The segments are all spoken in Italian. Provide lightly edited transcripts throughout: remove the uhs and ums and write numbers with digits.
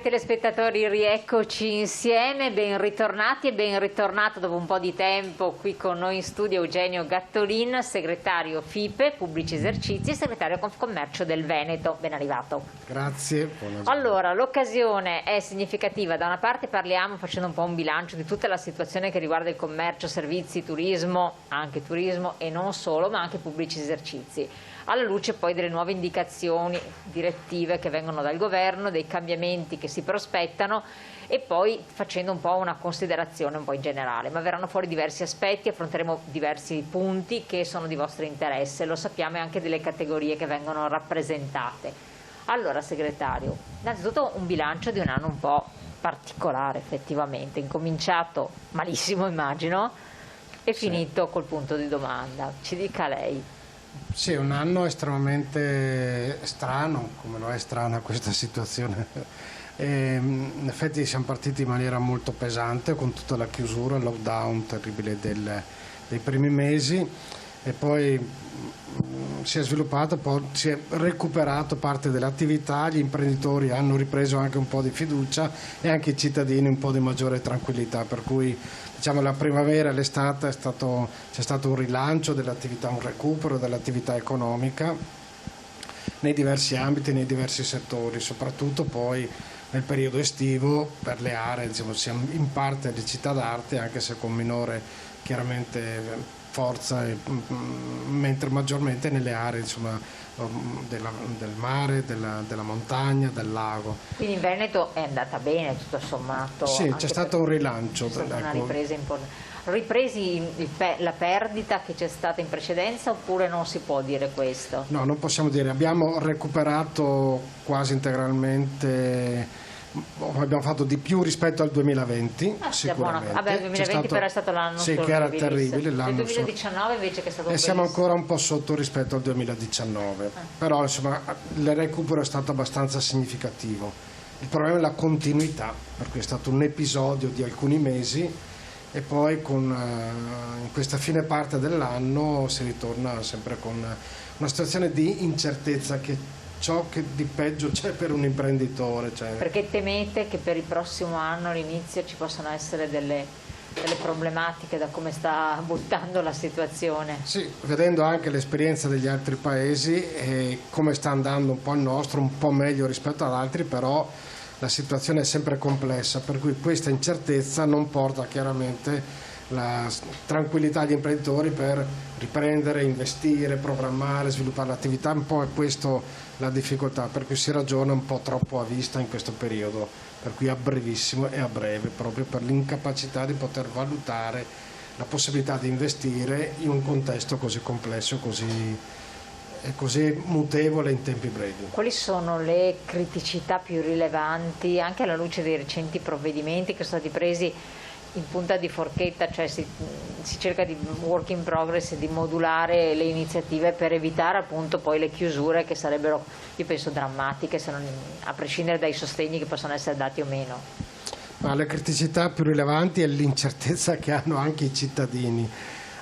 Cari telespettatori, rieccoci insieme, ben ritornati e ben ritornato dopo un po' di tempo qui con noi in studio Eugenio Gattolin, segretario FIPE, Pubblici Esercizi e segretario Confcommercio del Veneto. Ben arrivato. Grazie. Allora, l'occasione è significativa. Da una parte parliamo facendo un po' un bilancio di tutta la situazione che riguarda il commercio, servizi, turismo, anche turismo e non solo, ma anche pubblici esercizi. Alla luce poi delle nuove indicazioni direttive che vengono dal governo, dei cambiamenti che si prospettano e poi facendo un po' una considerazione un po' in generale. Ma verranno fuori diversi aspetti, affronteremo diversi punti che sono di vostro interesse, lo sappiamo, e anche delle categorie che vengono rappresentate. Allora, segretario, innanzitutto un bilancio di un anno un po' particolare effettivamente, incominciato malissimo immagino e finito col punto di domanda. Ci dica lei. Sì, un anno estremamente strano, come lo è strana questa situazione. In effetti siamo partiti in maniera molto pesante con tutta la chiusura, il lockdown terribile dei primi mesi e poi si è sviluppato, poi si è recuperato parte dell'attività, gli imprenditori hanno ripreso anche un po' di fiducia e anche i cittadini un po' di maggiore tranquillità, per cui diciamo la primavera e l'estate c'è stato un rilancio dell'attività, un recupero dell'attività economica nei diversi ambiti, nei diversi settori, soprattutto poi nel periodo estivo per le aree, diciamo, siamo in parte di città d'arte anche se con minore chiaramente forza, mentre maggiormente nelle aree insomma, del mare, della montagna, del lago. Quindi in Veneto è andata bene tutto sommato? Sì, c'è stato un rilancio. C'è stata una ripresa importante. Ripresi la perdita che c'è stata in precedenza oppure non si può dire questo? No, non possiamo dire, abbiamo recuperato quasi integralmente. Abbiamo fatto di più rispetto al 2020, sicuramente. Vabbè, il 2020 però è stato l'anno sì, che era terribile. Nel 2019 invece che è stato e siamo ancora un po' sotto rispetto al 2019, però insomma il recupero è stato abbastanza significativo. Il problema è la continuità, per cui è stato un episodio di alcuni mesi e poi in questa fine parte dell'anno si ritorna sempre con una situazione di incertezza che ciò che di peggio c'è per un imprenditore. Perché temete che per il prossimo anno all'inizio ci possano essere delle problematiche da come sta buttando la situazione? Sì, vedendo anche l'esperienza degli altri paesi e come sta andando un po' il nostro, un po' meglio rispetto ad altri, però la situazione è sempre complessa, per cui questa incertezza non porta chiaramente la tranquillità agli imprenditori per riprendere, investire, programmare, sviluppare l'attività. Un po' è questo la difficoltà, per cui si ragiona un po' troppo a vista in questo periodo, per cui a brevissimo e a breve, proprio per l'incapacità di poter valutare la possibilità di investire in un contesto così complesso e così mutevole in tempi brevi. Quali sono le criticità più rilevanti, anche alla luce dei recenti provvedimenti che sono stati presi in punta di forchetta, cioè si cerca di work in progress e di modulare le iniziative per evitare appunto poi le chiusure che sarebbero, io penso, drammatiche, se non, a prescindere dai sostegni che possono essere dati o meno? Ma le criticità più rilevanti è l'incertezza che hanno anche i cittadini,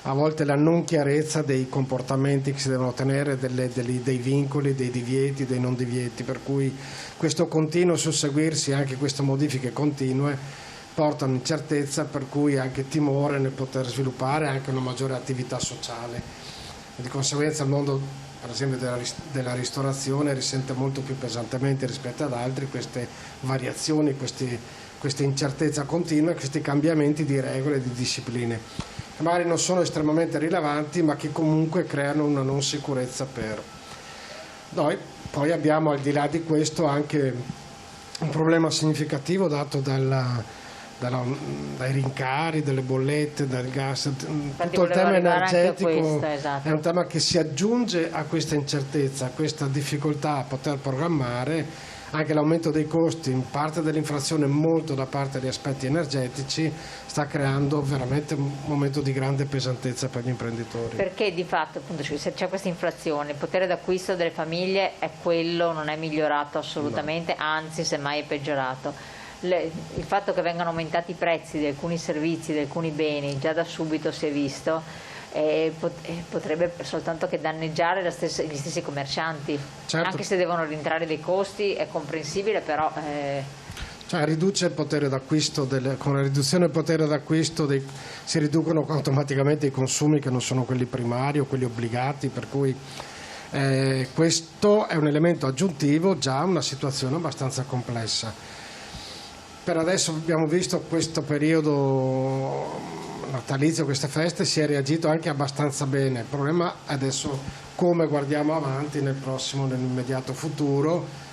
a volte la non chiarezza dei comportamenti che si devono tenere, dei vincoli, dei divieti, dei non divieti, per cui questo continuo susseguirsi, anche queste modifiche continue, portano incertezza, per cui anche timore nel poter sviluppare anche una maggiore attività sociale e di conseguenza il mondo, per esempio della ristorazione, risente molto più pesantemente rispetto ad altri queste variazioni, queste incertezza continue, questi cambiamenti di regole e di discipline che magari non sono estremamente rilevanti ma che comunque creano una non sicurezza per noi. Poi abbiamo al di là di questo anche un problema significativo dato dai rincari, delle bollette, dal gas. Tutto il tema energetico è un tema che si aggiunge a questa incertezza, a questa difficoltà a poter programmare, anche l'aumento dei costi, in parte dell'inflazione, molto da parte degli aspetti energetici, sta creando veramente un momento di grande pesantezza per gli imprenditori. Perché di fatto appunto, se c'è questa inflazione, il potere d'acquisto delle famiglie è quello, non è migliorato assolutamente, no. Anzi semmai è peggiorato. Il fatto che vengano aumentati i prezzi di alcuni servizi, di alcuni beni, già da subito si è visto, potrebbe soltanto che danneggiare gli stessi commercianti, certo. Anche se devono rientrare dei costi è comprensibile, però Cioè riduce il potere d'acquisto, con la riduzione del potere d'acquisto si riducono automaticamente i consumi che non sono quelli primari o quelli obbligati, per cui questo è un elemento aggiuntivo già a una situazione abbastanza complessa. Per adesso abbiamo visto questo periodo natalizio, queste feste, si è reagito anche abbastanza bene. Il problema è adesso come guardiamo avanti nell'immediato futuro,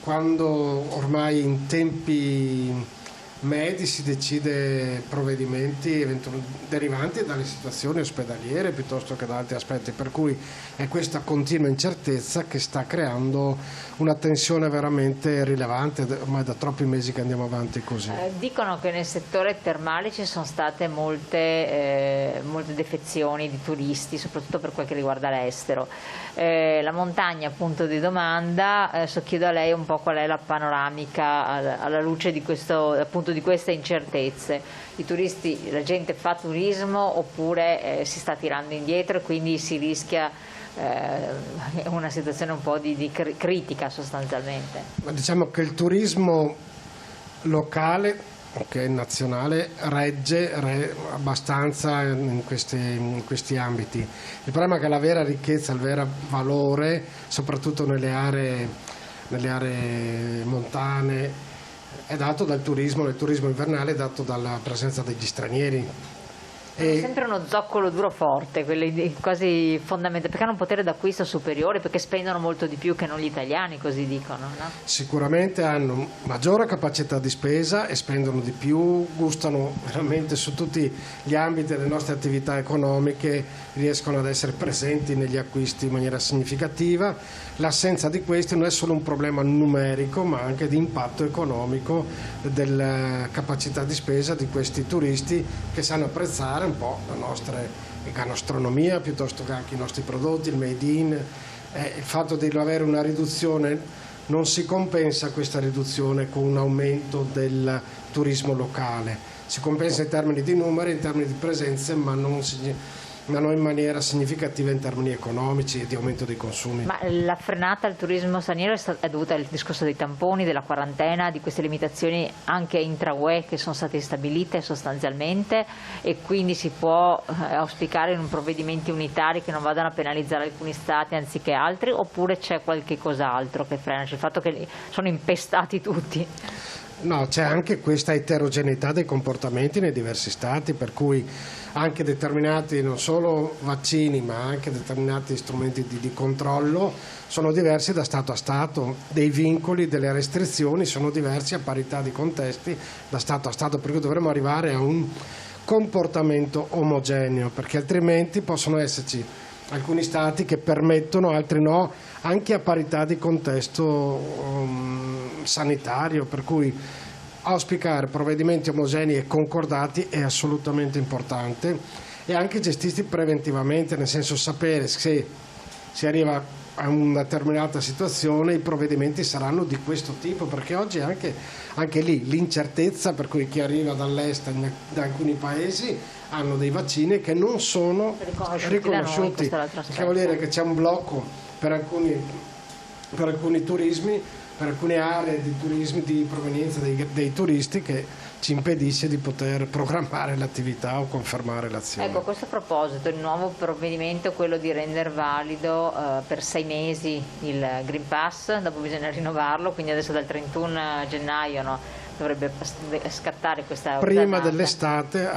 quando ormai in tempi medi si decide provvedimenti derivanti dalle situazioni ospedaliere piuttosto che da altri aspetti, per cui è questa continua incertezza che sta creando una tensione veramente rilevante, ormai da troppi mesi che andiamo avanti così. Dicono che nel settore termale ci sono state molte defezioni di turisti, soprattutto per quel che riguarda l'estero. La montagna, punto di domanda, chiedo a lei un po' qual è la panoramica alla luce di questo, appunto, di queste incertezze. I turisti, la gente fa turismo oppure si sta tirando indietro e quindi si rischia una situazione un po' di critica sostanzialmente? Ma diciamo che il turismo locale, nazionale, regge abbastanza in questi ambiti. Il problema è che la vera ricchezza, il vero valore, soprattutto nelle aree montane, è dato dal turismo. Il turismo invernale è dato dalla presenza degli stranieri. È sempre uno zoccolo duro forte, quelli quasi fondamentali, perché hanno un potere d'acquisto superiore, perché spendono molto di più che non gli italiani, così dicono, no? Sicuramente hanno maggiore capacità di spesa e spendono di più, gustano veramente su tutti gli ambiti delle nostre attività economiche, riescono ad essere presenti negli acquisti in maniera significativa. L'assenza di questi non è solo un problema numerico, ma anche di impatto economico della capacità di spesa di questi turisti che sanno apprezzare un po' la nostra gastronomia piuttosto che anche i nostri prodotti, il made in. Il fatto di avere una riduzione, non si compensa questa riduzione con un aumento del turismo locale, si compensa in termini di numeri, in termini di presenze, ma non in maniera significativa in termini economici e di aumento dei consumi. Ma la frenata al turismo straniero è dovuta al discorso dei tamponi, della quarantena, di queste limitazioni anche intra-UE che sono state stabilite sostanzialmente, e quindi si può auspicare in provvedimenti unitari che non vadano a penalizzare alcuni stati anziché altri, oppure c'è qualche cos'altro che frena? C'è il fatto che sono impestati tutti? No, c'è anche questa eterogeneità dei comportamenti nei diversi stati, per cui anche determinati, non solo vaccini, ma anche determinati strumenti di controllo sono diversi da Stato a Stato, dei vincoli, delle restrizioni sono diversi a parità di contesti da Stato a Stato, per cui dovremmo arrivare a un comportamento omogeneo, perché altrimenti possono esserci alcuni Stati che permettono, altri no, anche a parità di contesto sanitario, per cui auspicare provvedimenti omogenei e concordati è assolutamente importante, e anche gestiti preventivamente, nel senso sapere se si arriva a una determinata situazione i provvedimenti saranno di questo tipo, perché oggi anche lì l'incertezza, per cui chi arriva dall'est da alcuni paesi hanno dei vaccini che non sono riconosciuti, che vuol dire che c'è un blocco per alcuni turismi, per alcune aree di turismi di provenienza dei turisti, che ci impedisce di poter programmare l'attività o confermare l'azione. Ecco, a questo proposito, il nuovo provvedimento è quello di rendere valido per 6 mesi il Green Pass, dopo bisogna rinnovarlo, quindi adesso dal 31 gennaio dovrebbe scattare questa prima dell'estate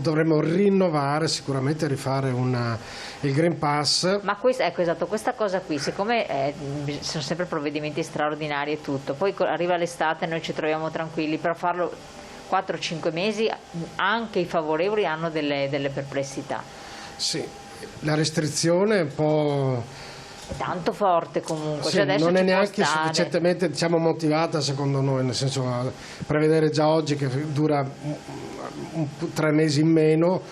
dovremmo rinnovare, sicuramente rifare il Green Pass. Ma esatto, questa cosa qui, siccome sono sempre provvedimenti straordinari e tutto, poi arriva l'estate e noi ci troviamo tranquilli, per farlo 4-5 mesi anche i favorevoli hanno delle perplessità. Sì, la restrizione è un po' tanto forte comunque, sì, cioè adesso non è neanche sufficientemente motivata secondo noi, nel senso prevedere già oggi che dura 3 mesi in meno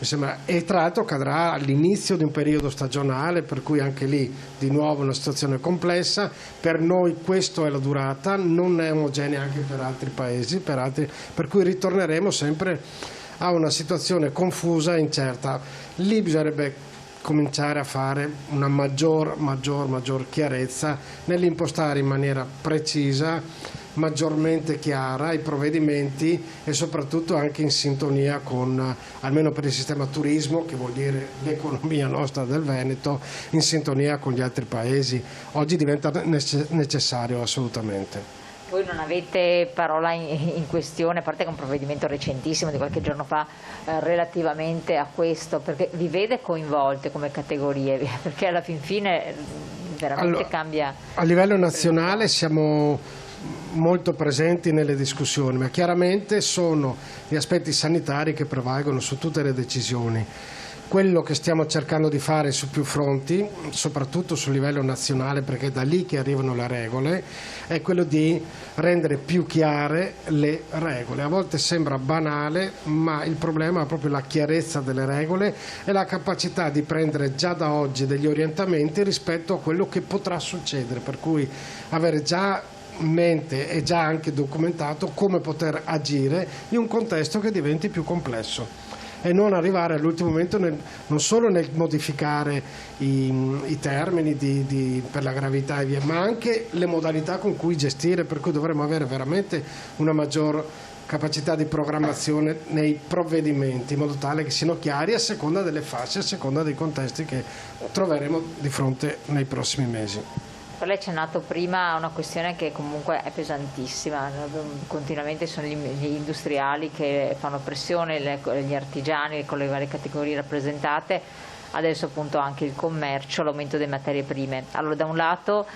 mi sembra, e tra l'altro cadrà all'inizio di un periodo stagionale, per cui anche lì di nuovo una situazione complessa. Per noi questa è la durata, non è omogenea anche per altri paesi, per cui ritorneremo sempre a una situazione confusa e incerta. Lì bisognerebbe cominciare a fare una maggior chiarezza nell'impostare in maniera precisa maggiormente chiara i provvedimenti e soprattutto anche in sintonia con, almeno per il sistema turismo, che vuol dire l'economia nostra del Veneto, in sintonia con gli altri paesi. Oggi diventa necessario assolutamente. Voi non avete parola in questione, a parte che è un provvedimento recentissimo di qualche giorno fa relativamente a questo, perché vi vede coinvolte come categorie, perché alla fin fine veramente cambia. A livello nazionale siamo molto presenti nelle discussioni, ma chiaramente sono gli aspetti sanitari che prevalgono su tutte le decisioni. Quello che stiamo cercando di fare su più fronti, soprattutto sul livello nazionale, perché è da lì che arrivano le regole, è quello di rendere più chiare le regole. A volte sembra banale, ma il problema è proprio la chiarezza delle regole e la capacità di prendere già da oggi degli orientamenti rispetto a quello che potrà succedere, per cui avere già in mente e già anche documentato come poter agire in un contesto che diventi più complesso e non arrivare all'ultimo momento non solo nel modificare i termini per la gravità e via, ma anche le modalità con cui gestire, per cui dovremmo avere veramente una maggior capacità di programmazione nei provvedimenti in modo tale che siano chiari a seconda delle fasce, a seconda dei contesti che troveremo di fronte nei prossimi mesi. Lei ha accennato prima a una questione che comunque è pesantissima, continuamente sono gli industriali che fanno pressione, gli artigiani con le varie categorie rappresentate, adesso appunto anche il commercio, l'aumento delle materie prime. Allora da un lato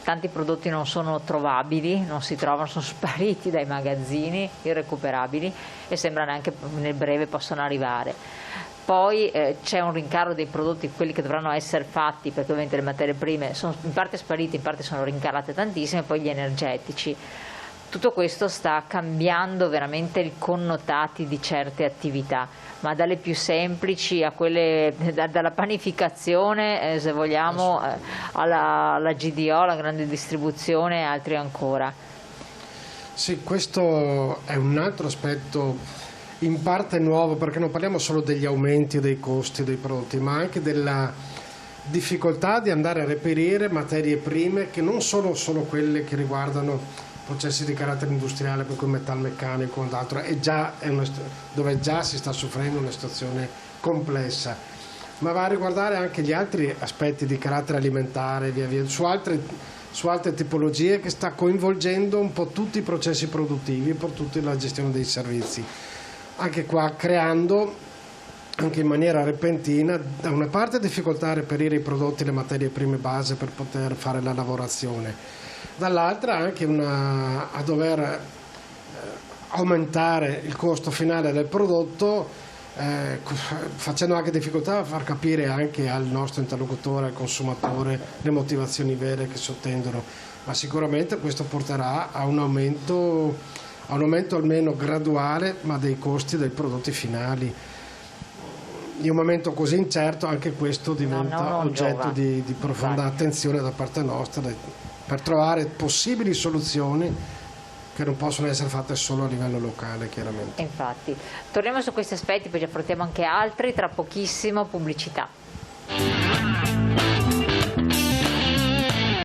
tanti prodotti non sono trovabili, non si trovano, sono spariti dai magazzini, irrecuperabili e sembra neanche nel breve possano arrivare. Poi c'è un rincaro dei prodotti, quelli che dovranno essere fatti, perché ovviamente le materie prime sono in parte sparite, in parte sono rincarate tantissime, poi gli energetici. Tutto questo sta cambiando veramente i connotati di certe attività, ma dalle più semplici a quelle, dalla panificazione, se vogliamo, alla GDO, la grande distribuzione e altri ancora. Sì, questo è un altro aspetto in parte nuovo, perché non parliamo solo degli aumenti dei costi dei prodotti, ma anche della difficoltà di andare a reperire materie prime che non sono solo quelle che riguardano processi di carattere industriale, per cui metalmeccanico e altro, dove già si sta soffrendo una situazione complessa, ma va a riguardare anche gli altri aspetti di carattere alimentare, via via, su altre tipologie, che sta coinvolgendo un po' tutti i processi produttivi, per tutta la gestione dei servizi. Anche qua creando, anche in maniera repentina, da una parte difficoltà a reperire i prodotti, le materie prime base per poter fare la lavorazione, dall'altra anche a dover aumentare il costo finale del prodotto, facendo anche difficoltà a far capire anche al nostro interlocutore, al consumatore, le motivazioni vere che sottendono, ma sicuramente questo porterà a un aumento almeno graduale, ma dei costi dei prodotti finali. In un momento così incerto anche questo diventa oggetto di profonda attenzione da parte nostra per trovare possibili soluzioni che non possono essere fatte solo a livello locale, chiaramente. Infatti, torniamo su questi aspetti, poi ci affrontiamo anche altri, tra pochissimo pubblicità.